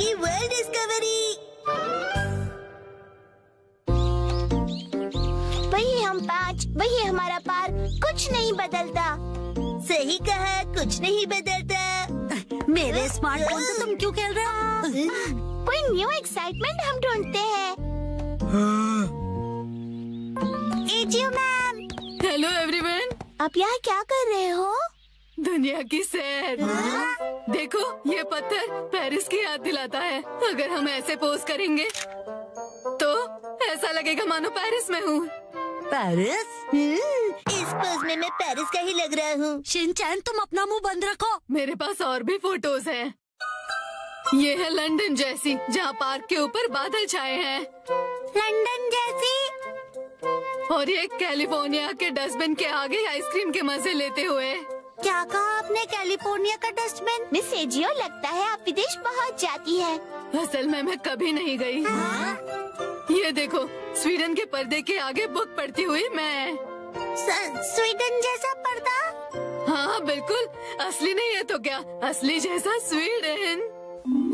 की world discovery. वही हम 5, वही हमारा पार, कुछ नहीं बदलता। सही कहा, कुछ नहीं बदलता। मेरे स्मार्टफोन से तुम क्यों खेल रहे हो? कोई न्यू एक्साइटमेंट हम ढूंढते हैं। AJIO ma'am, hello everyone. आप यहाँ क्या कर रहे हो? दुनिया की सैर। देखो, ये पत्थर पेरिस की याद दिलाता है। अगर हम ऐसे पोज करेंगे तो ऐसा लगेगा मानो पेरिस में हूँ। पेरिस? इस पोज में मैं पेरिस का ही लग रहा हूँ। शिनचैन, तुम अपना मुंह बंद रखो। मेरे पास और भी फोटोज हैं। ये है लंदन जैसी, जहाँ पार्क के ऊपर बादल छाए हैं। लंदन जैसी? और ये कैलिफोर्निया के डस्टबिन के आगे आइसक्रीम के मजे लेते हुए। क्या कहा आपने? कैलिफोर्निया का डस्टबिन? मिस एजियो, लगता है आप विदेश पहुँच जाती है। असल में मैं कभी नहीं गई। ये देखो, स्वीडन के पर्दे के आगे बुक पढ़ती हुई मैं। स्वीडन जैसा पर्दा? हाँ बिल्कुल, असली नहीं है तो क्या, असली जैसा स्वीडन।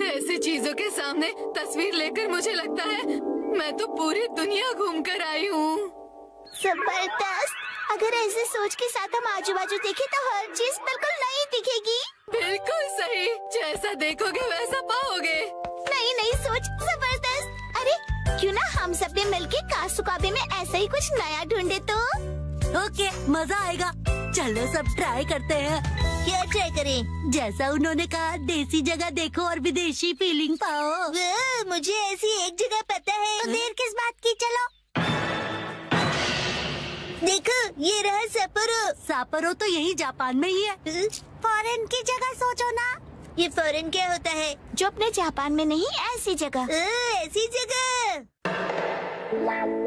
ऐसी चीजों के सामने तस्वीर लेकर मुझे लगता है मैं तो पूरी दुनिया घूम कर आई हूँ। जबरदस्त। अगर ऐसे सोच के साथ हम आजू बाजू देखें तो हर चीज बिल्कुल नई दिखेगी। बिल्कुल सही, जैसा देखोगे वैसा पाओगे। नई नई सोच, जबरदस्त। अरे क्यों ना हम सब भी मिलके कासुकाबे में ऐसा ही कुछ नया ढूंढे तो? ओके, मजा आएगा। चलो सब ट्राई करते हैं। क्या ट्राई करें? जैसा उन्होंने कहा, देसी जगह देखो और विदेशी फीलिंग पाओ। मुझे ऐसी एक जगह पता है। तो देर किस बात की, चलो। देखो, ये रहा सपोरो। सापरो तो यही जापान में ही है। फॉरेन की जगह सोचो ना। ये फॉरेन क्या होता है? जो अपने जापान में नहीं, ऐसी जगह। ऐसी जगह।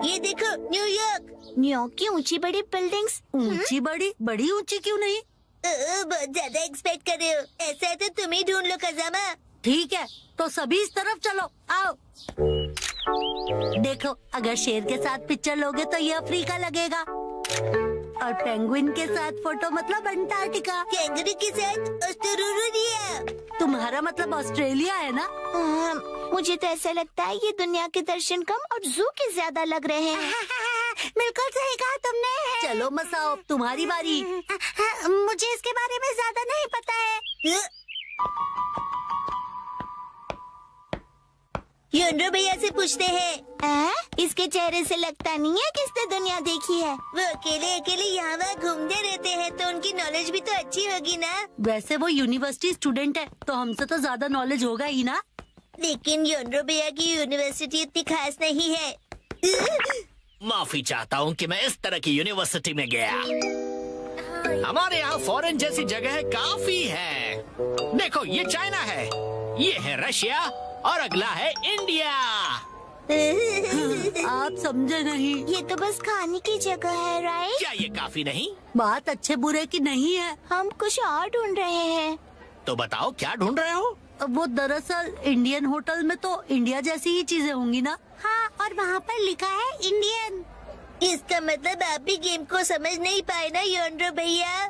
ये देखो, न्यूयॉर्क। न्यूयॉर्क की ऊंची बड़ी बिल्डिंग्स। ऊंची बड़ी? बड़ी ऊंची क्यों नहीं? बहुत ज्यादा एक्सपेक्ट कर रहे हो। ऐसा है तो तुम ही ढूंढ लो खजामा। ठीक है, तो सभी इस तरफ चलो, आओ। देखो, अगर शेर के साथ पिक्चर लोगे तो ये अफ्रीका लगेगा, और पेंगुइन के साथ फोटो मतलब अंटार्कटिका। कैंगरू के साथ ऑस्ट्रेलिया। तुम्हारा मतलब ऑस्ट्रेलिया है ना? मुझे तो ऐसा लगता है ये दुनिया के दर्शन कम और जू के ज्यादा लग रहे हैं। बिल्कुल सही कहा तुमने। चलो मसाओ, तुम्हारी बारी। मुझे इसके बारे में ज्यादा नहीं पता है। योनरो भैया से पूछते हैं। इसके चेहरे से लगता नहीं है कि इसने दुनिया देखी है। वो अकेले अकेले यहाँ वहाँ घूमते रहते हैं, तो उनकी नॉलेज भी तो अच्छी होगी ना। वैसे वो यूनिवर्सिटी स्टूडेंट है, तो हमसे तो ज्यादा नॉलेज होगा ही ना। लेकिन योनरो भैया की यूनिवर्सिटी इतनी खास नहीं है। माफी चाहता हूँ कि मैं इस तरह की यूनिवर्सिटी में गया। हमारे यहाँ फॉरेन जैसी जगह काफी है। देखो, ये चाइना है, ये है रशिया, और अगला है इंडिया। आप समझे नहीं। ये तो बस खाने की जगह है, राइट? क्या ये काफी नहीं? बात अच्छे बुरे की नहीं है। हम कुछ और ढूंढ रहे हैं। तो बताओ, क्या ढूंढ रहे हो? वो दरअसल इंडियन होटल में तो इंडिया जैसी ही चीजें होंगी ना। हाँ, और वहाँ पर लिखा है इंडियन। इसका मतलब आप भी गेम को समझ नहीं पाए ना योनरो भैया।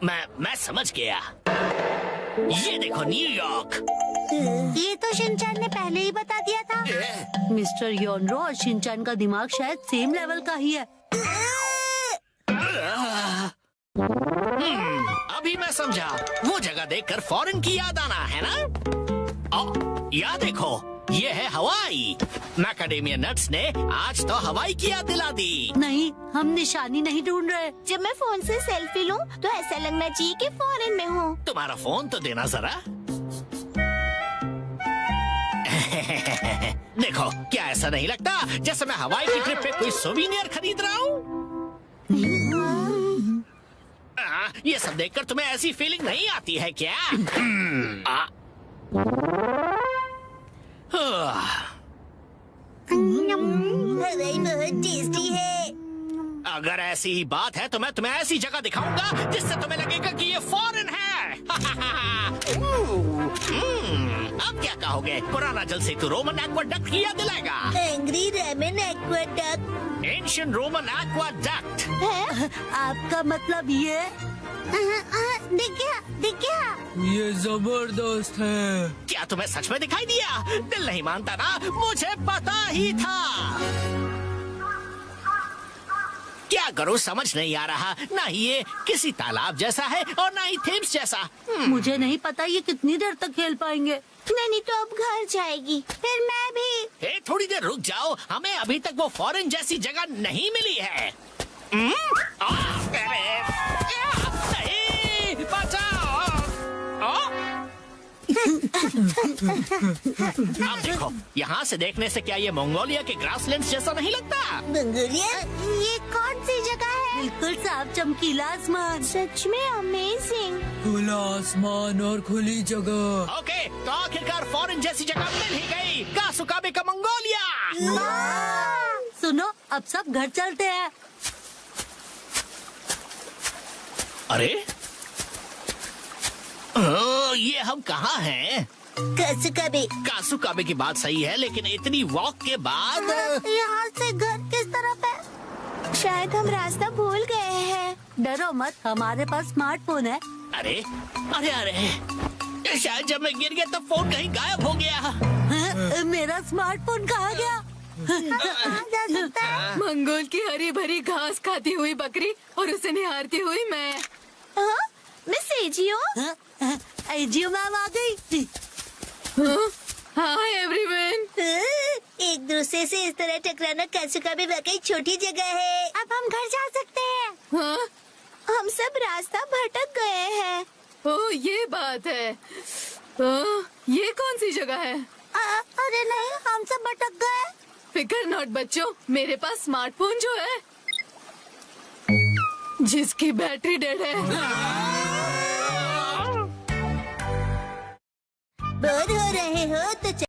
मैं समझ गया। ये देखो, न्यूयॉर्क। ये तो शिनचैन ने पहले ही बता दिया था। मिस्टर योनरो और शिनचैन का दिमाग शायद सेम लेवल का ही है। अभी मैं समझा। वो जगह देखकर फॉरेन की याद आना है ना। या देखो, ये है हवाई। मैकाडेमिया नट्स ने आज तो हवाई की याद दिला दी। नहीं, हम निशानी नहीं ढूंढ रहे। जब मैं फोन से सेल्फी लूं तो ऐसा लगना चाहिए कि फॉरेन में हूँ। तुम्हारा फोन तो देना जरा। देखो, क्या ऐसा नहीं लगता जैसे मैं हवाई की ट्रिप पे कोई सोवीनियर खरीद रहा हूँ? ये सब देखकर तुम्हें ऐसी फीलिंग नहीं आती है क्या? हवाई बहुत टेस्टी है। अगर ऐसी ही बात है तो मैं तुम्हें ऐसी जगह दिखाऊंगा जिससे तुम्हें लगेगा कि ये फॉरेन है। अब क्या कहोगे? पुराना जल सेतु रोमन एक्वाडक्ट की याद दिलाएगा। Angry ramen aqueduct. Ancient Roman aqueduct. आपका मतलब ये? दिख गया। ये जबरदस्त है। क्या तुम्हें सच में दिखाई दिया? दिल नहीं मानता ना, मुझे पता ही था। क्या करूं समझ नहीं आ रहा। ना ही ये किसी तालाब जैसा है और ना ही थेम्स जैसा। मुझे नहीं पता ये कितनी देर तक खेल पाएंगे। नहीं तो अब घर जाएगी, फिर मैं भी। हे, थोड़ी देर रुक जाओ, हमें अभी तक वो फॉरेन जैसी जगह नहीं मिली है। नहीं, बचाओ। अब देखो, यहाँ से देखने से क्या ये मंगोलिया के ग्रासलैंड्स जैसा नहीं लगता? मंगोलिया? ये कौन सी जगह है? बिल्कुल साफ चमकीला आसमान। सच में अमेजिंग। खुला आसमान और खुली जगह। ओके, तो आखिरकार फॉरेन जैसी जगह मिल ही गई। कासुकाबे का मंगोलिया। सुनो, अब सब घर चलते हैं। अरे ये हम कहाँ हैं? कासुकाबे। कासुकाबे की बात सही है, लेकिन इतनी वॉक के बाद यहाँ से घर किस तरफ है? शायद हम रास्ता भूल गए हैं। डरो मत, हमारे पास स्मार्टफोन है। अरे अरे अरे, शायद जब मैं गिर गया तब फोन कहीं गायब हो गया। हाँ, मेरा स्मार्टफोन कहाँ गया? कहाँ जा सकता है? मंगोल की हरी भरी घास खाती हुई बकरी और उसे निहारती हुई मैं। हाँ? मिस एजियो? जियो मैम आ गई। Hi everyone. एक दूसरे से इस तरह टकराना कासुकाबे वाकई छोटी जगह है। अब हम घर जा सकते हैं। हाँ? हम सब रास्ता भटक गए हैं। ओह, ये बात है। ये कौन सी जगह है? अरे नहीं, हम सब भटक गए। फिकर नॉट बच्चों, मेरे पास स्मार्टफोन जो है जिसकी बैटरी डेड है। बोर हो रहे हो तो